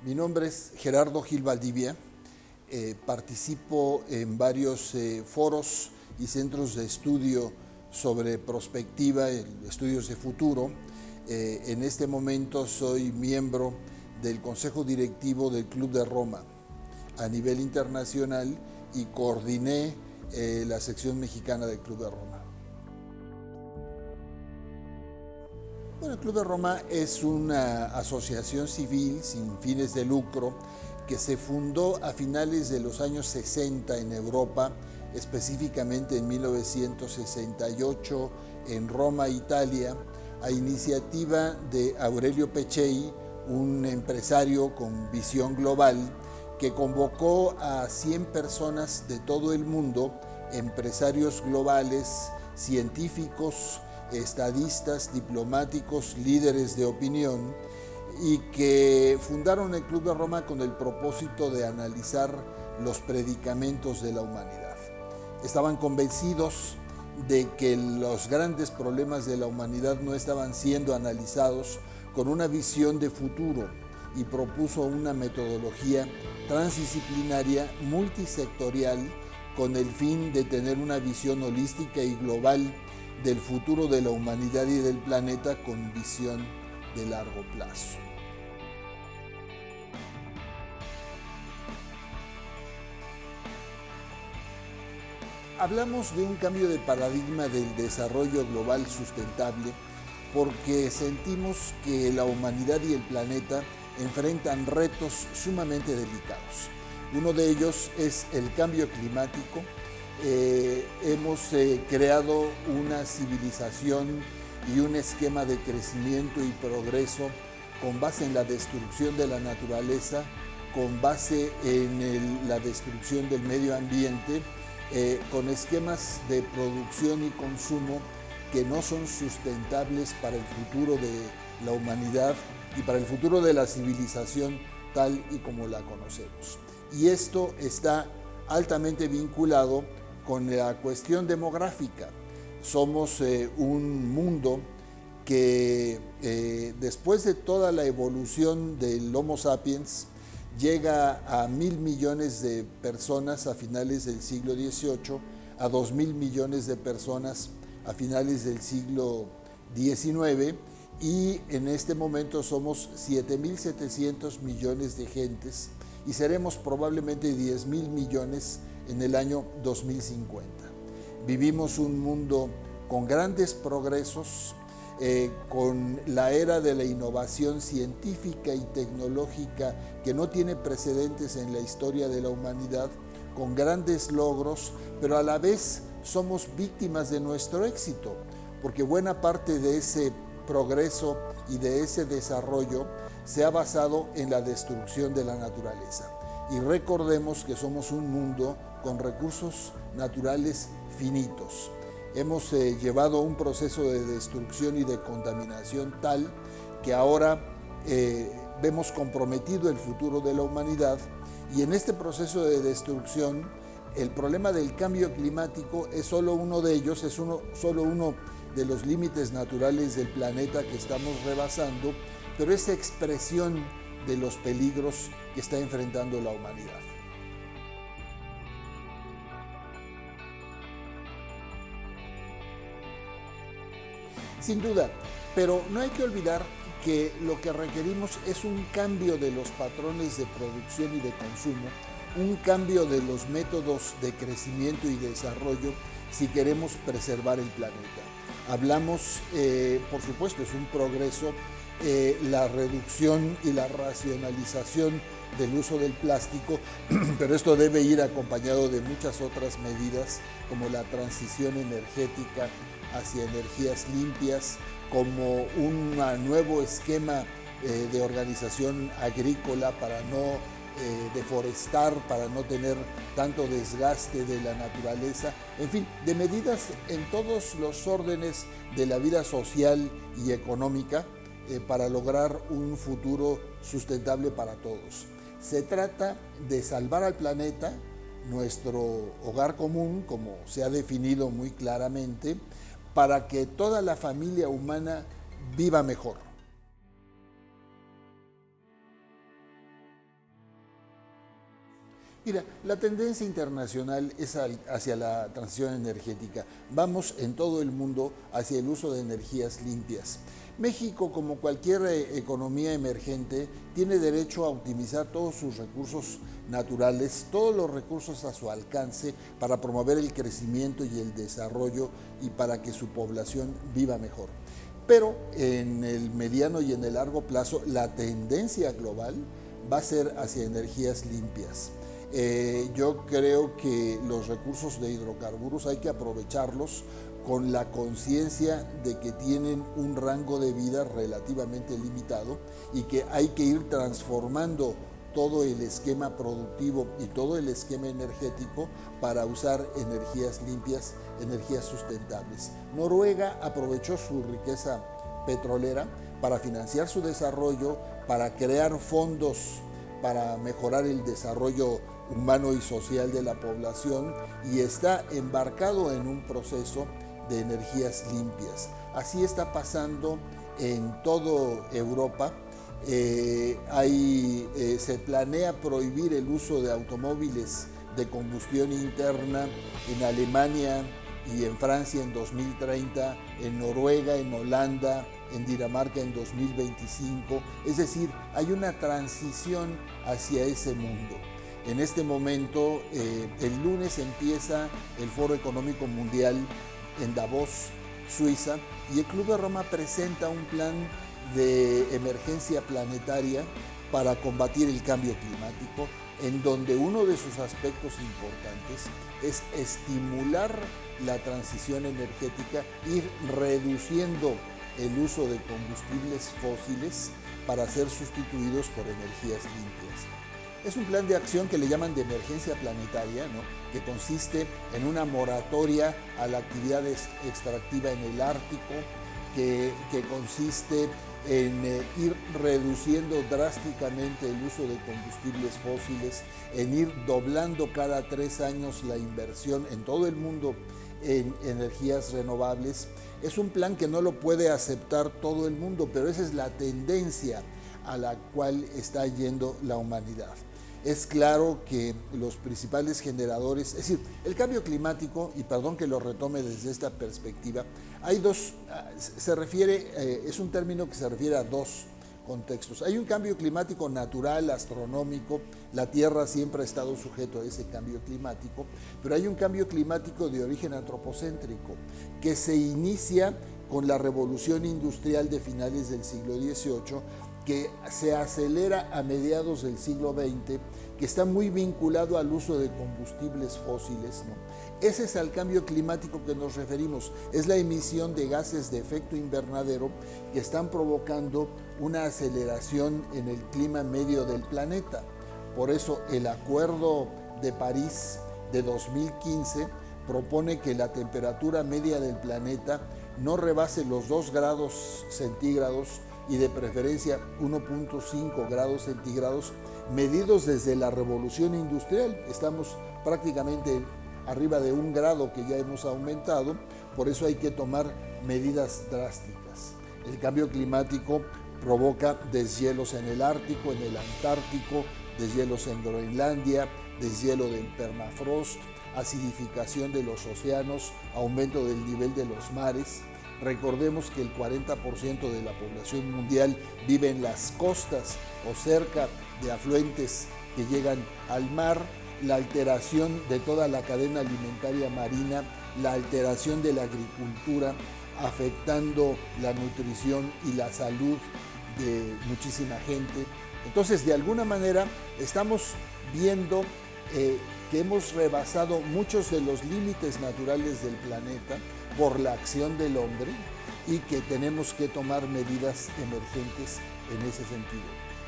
Mi nombre es Gerardo Gil Valdivia, participo en varios foros y centros de estudio sobre prospectiva, estudios de futuro. En este momento soy miembro del Consejo Directivo del Club de Roma a nivel internacional y coordiné la sección mexicana del Club de Roma. Bueno, el Club de Roma es una asociación civil sin fines de lucro que se fundó a finales de los años 60 en Europa, específicamente en 1968 en Roma, Italia, a iniciativa de Aurelio Peccei, un empresario con visión global que convocó a 100 personas de todo el mundo, empresarios globales, científicos, estadistas, diplomáticos, líderes de opinión, y que fundaron el Club de Roma con el propósito de analizar los predicamentos de la humanidad. Estaban convencidos de que los grandes problemas de la humanidad no estaban siendo analizados con una visión de futuro y propuso una metodología transdisciplinaria multisectorial con el fin de tener una visión holística y global del futuro de la humanidad y del planeta con visión de largo plazo. Hablamos de un cambio de paradigma del desarrollo global sustentable porque sentimos que la humanidad y el planeta enfrentan retos sumamente delicados. Uno de ellos es el cambio climático. Hemos creado una civilización y un esquema de crecimiento y progreso con base en la destrucción de la naturaleza, con base en la destrucción del medio ambiente, con esquemas de producción y consumo que no son sustentables para el futuro de la humanidad y para el futuro de la civilización tal y como la conocemos. Y esto está altamente vinculado con la cuestión demográfica. Somos un mundo que después de toda la evolución del Homo sapiens llega a 1.000 millones de personas a finales del siglo XVIII, a 2.000 millones de personas a finales del siglo XIX, y en este momento somos 7.700 millones de gentes y seremos probablemente 10.000 millones en el año 2050. Vivimos un mundo con grandes progresos, con la era de la innovación científica y tecnológica que no tiene precedentes en la historia de la humanidad, con grandes logros, pero a la vez somos víctimas de nuestro éxito, porque buena parte de ese progreso y de ese desarrollo se ha basado en la destrucción de la naturaleza. Y recordemos que somos un mundo con recursos naturales finitos. Hemos llevado un proceso de destrucción y de contaminación tal que ahora vemos comprometido el futuro de la humanidad, y en este proceso de destrucción el problema del cambio climático es solo uno de ellos, es solo uno de los límites naturales del planeta que estamos rebasando, pero es expresión de los peligros que está enfrentando la humanidad. Sin duda, pero no hay que olvidar que lo que requerimos es un cambio de los patrones de producción y de consumo, un cambio de los métodos de crecimiento y desarrollo si queremos preservar el planeta. Hablamos, por supuesto, es un progreso, la reducción y la racionalización del uso del plástico, pero esto debe ir acompañado de muchas otras medidas como la transición energética hacia energías limpias, como un nuevo esquema de organización agrícola para no deforestar, para no tener tanto desgaste de la naturaleza, en fin, de medidas en todos los órdenes de la vida social y económica para lograr un futuro sustentable para todos. Se trata de salvar al planeta, nuestro hogar común, como se ha definido muy claramente, para que toda la familia humana viva mejor. Mira, la tendencia internacional es hacia la transición energética. Vamos en todo el mundo hacia el uso de energías limpias. México, como cualquier economía emergente, tiene derecho a optimizar todos sus recursos naturales, todos los recursos a su alcance para promover el crecimiento y el desarrollo y para que su población viva mejor. Pero en el mediano y en el largo plazo, la tendencia global va a ser hacia energías limpias. Yo creo que los recursos de hidrocarburos hay que aprovecharlos con la conciencia de que tienen un rango de vida relativamente limitado y que hay que ir transformando todo el esquema productivo y todo el esquema energético para usar energías limpias, energías sustentables. Noruega aprovechó su riqueza petrolera para financiar su desarrollo, para crear fondos para mejorar el desarrollo humano y social de la población y está embarcado en un proceso de energías limpias. Así está pasando en toda Europa. Se planea prohibir el uso de automóviles de combustión interna en Alemania y en Francia en 2030, en Noruega, en Holanda, en Dinamarca en 2025. Es decir, hay una transición hacia ese mundo. En este momento, el lunes empieza el Foro Económico Mundial en Davos, Suiza, y el Club de Roma presenta un plan de emergencia planetaria para combatir el cambio climático, en donde uno de sus aspectos importantes es estimular la transición energética, ir reduciendo el uso de combustibles fósiles para ser sustituidos por energías limpias. Es un plan de acción que le llaman de emergencia planetaria, ¿no? Que consiste en una moratoria a la actividad extractiva en el Ártico, que consiste en ir reduciendo drásticamente el uso de combustibles fósiles, en ir doblando cada 3 años la inversión en todo el mundo en energías renovables. Es un plan que no lo puede aceptar todo el mundo, pero esa es la tendencia a la cual está yendo la humanidad. Es claro que los principales generadores, es decir, el cambio climático, y perdón que lo retome desde esta perspectiva, hay dos, es un término que se refiere a dos contextos. Hay un cambio climático natural, astronómico, la Tierra siempre ha estado sujeto a ese cambio climático, pero hay un cambio climático de origen antropocéntrico que se inicia con la revolución industrial de finales del siglo XVIII, que se acelera a mediados del siglo XX, que está muy vinculado al uso de combustibles fósiles, ¿no? Ese es el cambio climático que nos referimos, es la emisión de gases de efecto invernadero que están provocando una aceleración en el clima medio del planeta. Por eso el Acuerdo de París de 2015 propone que la temperatura media del planeta no rebase los 2 grados centígrados y de preferencia 1.5 grados centígrados, medidos desde la revolución industrial. Estamos prácticamente arriba de 1 grado que ya hemos aumentado, por eso hay que tomar medidas drásticas. El cambio climático provoca deshielos en el Ártico, en el Antártico, deshielos en Groenlandia, deshielo del permafrost, acidificación de los océanos, aumento del nivel de los mares. Recordemos que el 40% de la población mundial vive en las costas o cerca de afluentes que llegan al mar, la alteración de toda la cadena alimentaria marina, la alteración de la agricultura, afectando la nutrición y la salud de muchísima gente. Entonces, de alguna manera, estamos viendo que hemos rebasado muchos de los límites naturales del planeta por la acción del hombre y que tenemos que tomar medidas emergentes en ese sentido.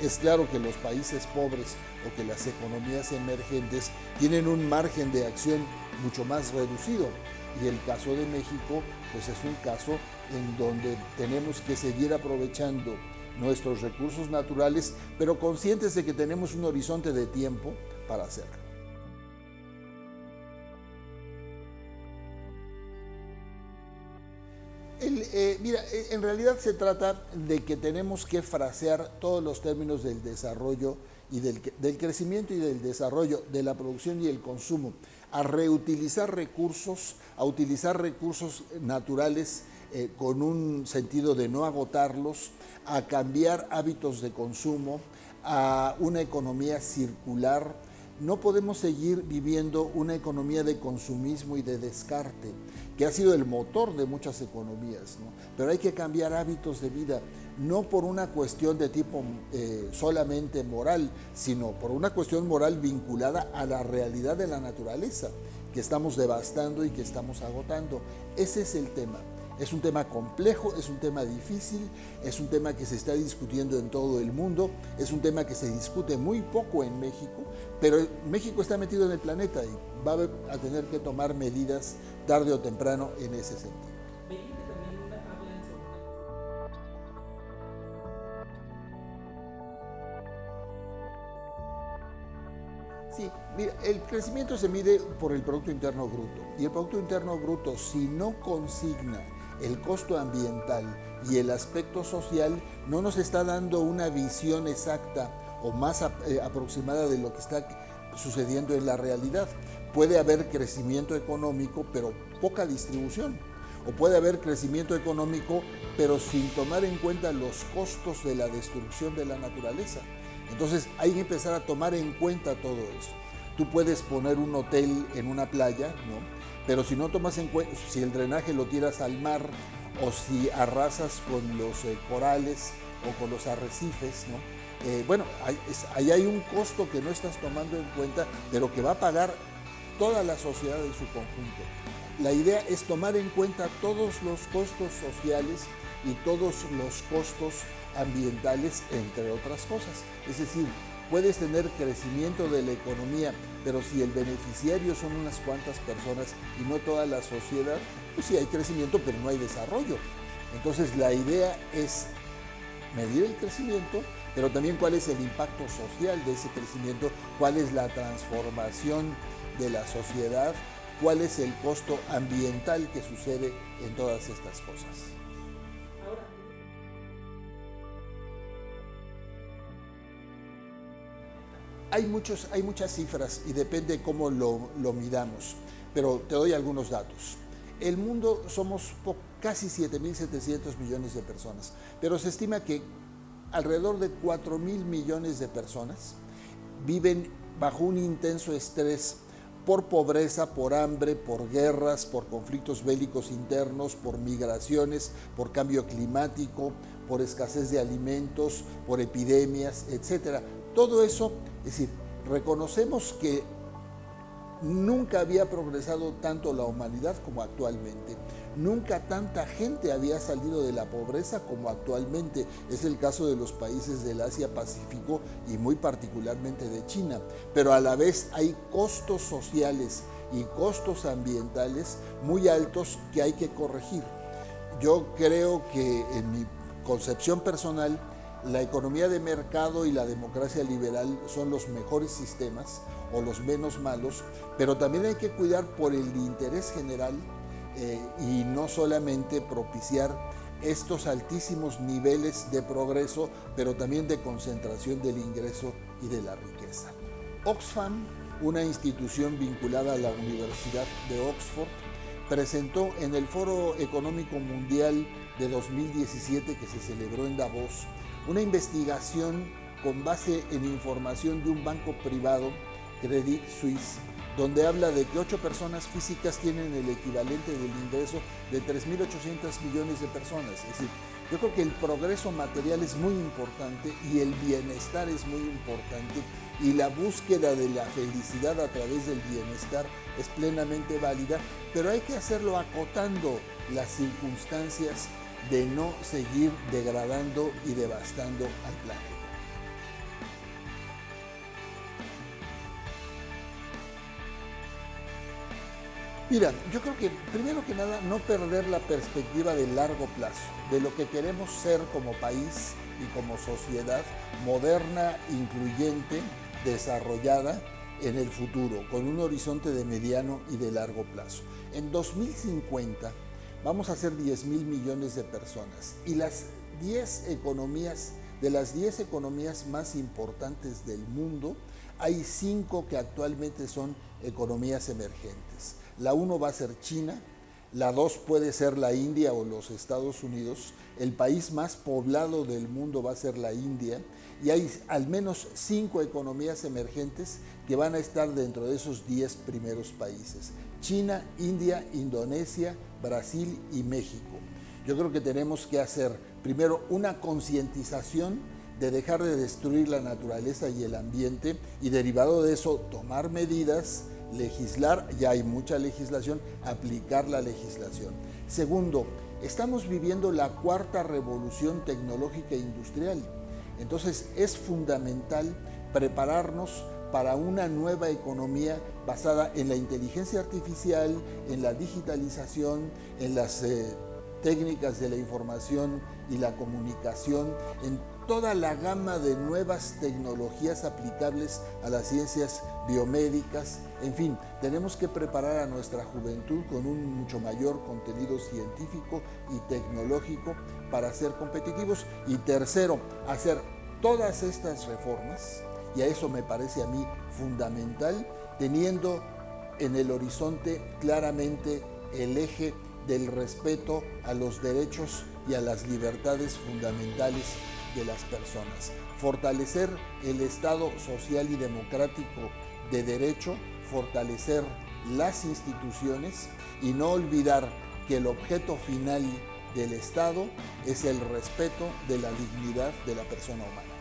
Es claro que los países pobres o que las economías emergentes tienen un margen de acción mucho más reducido y el caso de México pues es un caso en donde tenemos que seguir aprovechando nuestros recursos naturales, pero conscientes de que tenemos un horizonte de tiempo para hacerlo. Mira, en realidad se trata de que tenemos que frasear todos los términos del desarrollo y del crecimiento y del desarrollo, de la producción y el consumo, a reutilizar recursos, a utilizar recursos naturales con un sentido de no agotarlos, a cambiar hábitos de consumo, a una economía circular. No podemos seguir viviendo una economía de consumismo y de descarte, que ha sido el motor de muchas economías, ¿no? Pero hay que cambiar hábitos de vida, no por una cuestión de tipo solamente moral, sino por una cuestión moral vinculada a la realidad de la naturaleza, que estamos devastando y que estamos agotando. Ese es el tema. Es un tema complejo, es un tema difícil, es un tema que se está discutiendo en todo el mundo, es un tema que se discute muy poco en México, pero México está metido en el planeta y va a tener que tomar medidas tarde o temprano en ese sentido. Sí, mira, el crecimiento se mide por el Producto Interno Bruto y el Producto Interno Bruto, si no consigna el costo ambiental y el aspecto social, no nos está dando una visión exacta o más aproximada de lo que está sucediendo en la realidad. Puede haber crecimiento económico, pero poca distribución. O puede haber crecimiento económico, pero sin tomar en cuenta los costos de la destrucción de la naturaleza. Entonces hay que empezar a tomar en cuenta todo eso. Tú puedes poner un hotel en una playa, ¿no? Pero si no tomas en cuenta, si el drenaje lo tiras al mar o si arrasas con los corales o con los arrecifes, ¿no? Bueno, ahí hay un costo que no estás tomando en cuenta, pero que va a pagar toda la sociedad en su conjunto. La idea es tomar en cuenta todos los costos sociales y todos los costos ambientales, entre otras cosas. Es decir, puedes tener crecimiento de la economía, pero si el beneficiario son unas cuantas personas y no toda la sociedad, pues sí hay crecimiento, pero no hay desarrollo. Entonces la idea es medir el crecimiento, pero también cuál es el impacto social de ese crecimiento, cuál es la transformación de la sociedad, cuál es el costo ambiental que sucede en todas estas cosas. Hay muchas cifras y depende cómo lo midamos, pero te doy algunos datos. El mundo somos casi 7.700 millones de personas, pero se estima que alrededor de 4.000 millones de personas viven bajo un intenso estrés por pobreza, por hambre, por guerras, por conflictos bélicos internos, por migraciones, por cambio climático, por escasez de alimentos, por epidemias, etc. Todo eso, es decir, reconocemos que nunca había progresado tanto la humanidad como actualmente. Nunca tanta gente había salido de la pobreza como actualmente. Es el caso de los países del Asia-Pacífico y muy particularmente de China. Pero a la vez hay costos sociales y costos ambientales muy altos que hay que corregir. Yo creo que en mi concepción personal, la economía de mercado y la democracia liberal son los mejores sistemas o los menos malos, pero también hay que cuidar por el interés general y no solamente propiciar estos altísimos niveles de progreso, pero también de concentración del ingreso y de la riqueza. Oxfam, una institución vinculada a la Universidad de Oxford, presentó en el Foro Económico Mundial de 2017 que se celebró en Davos una investigación con base en información de un banco privado, Credit Suisse, donde habla de que 8 personas físicas tienen el equivalente del ingreso de 3.800 millones de personas. Es decir, yo creo que el progreso material es muy importante y el bienestar es muy importante y la búsqueda de la felicidad a través del bienestar es plenamente válida, pero hay que hacerlo acotando las circunstancias de no seguir degradando y devastando al planeta. Mira, yo creo que primero que nada no perder la perspectiva de largo plazo, de lo que queremos ser como país y como sociedad moderna, incluyente, desarrollada en el futuro, con un horizonte de mediano y de largo plazo. En 2050 vamos a ser 10,000 millones de personas. Y de las 10 economías más importantes del mundo, hay 5 que actualmente son economías emergentes. La 1 va a ser China, la 2 puede ser la India o los Estados Unidos, el país más poblado del mundo va a ser la India, y hay al menos 5 economías emergentes que van a estar dentro de esos 10 primeros países: China, India, Indonesia, Brasil y México. Yo creo que tenemos que hacer primero una concientización de dejar de destruir la naturaleza y el ambiente, y derivado de eso tomar medidas, legislar, ya hay mucha legislación, aplicar la legislación. Segundo, estamos viviendo la 4ª revolución tecnológica e industrial. Entonces es fundamental prepararnos para una nueva economía basada en la inteligencia artificial, en la digitalización, en las técnicas de la información y la comunicación, en toda la gama de nuevas tecnologías aplicables a las ciencias biomédicas. En fin, tenemos que preparar a nuestra juventud con un mucho mayor contenido científico y tecnológico para ser competitivos. Y tercero, hacer todas estas reformas, y a eso me parece a mí fundamental, teniendo en el horizonte claramente el eje del respeto a los derechos y a las libertades fundamentales de las personas. Fortalecer el Estado social y democrático de derecho, fortalecer las instituciones y no olvidar que el objeto final del Estado es el respeto de la dignidad de la persona humana.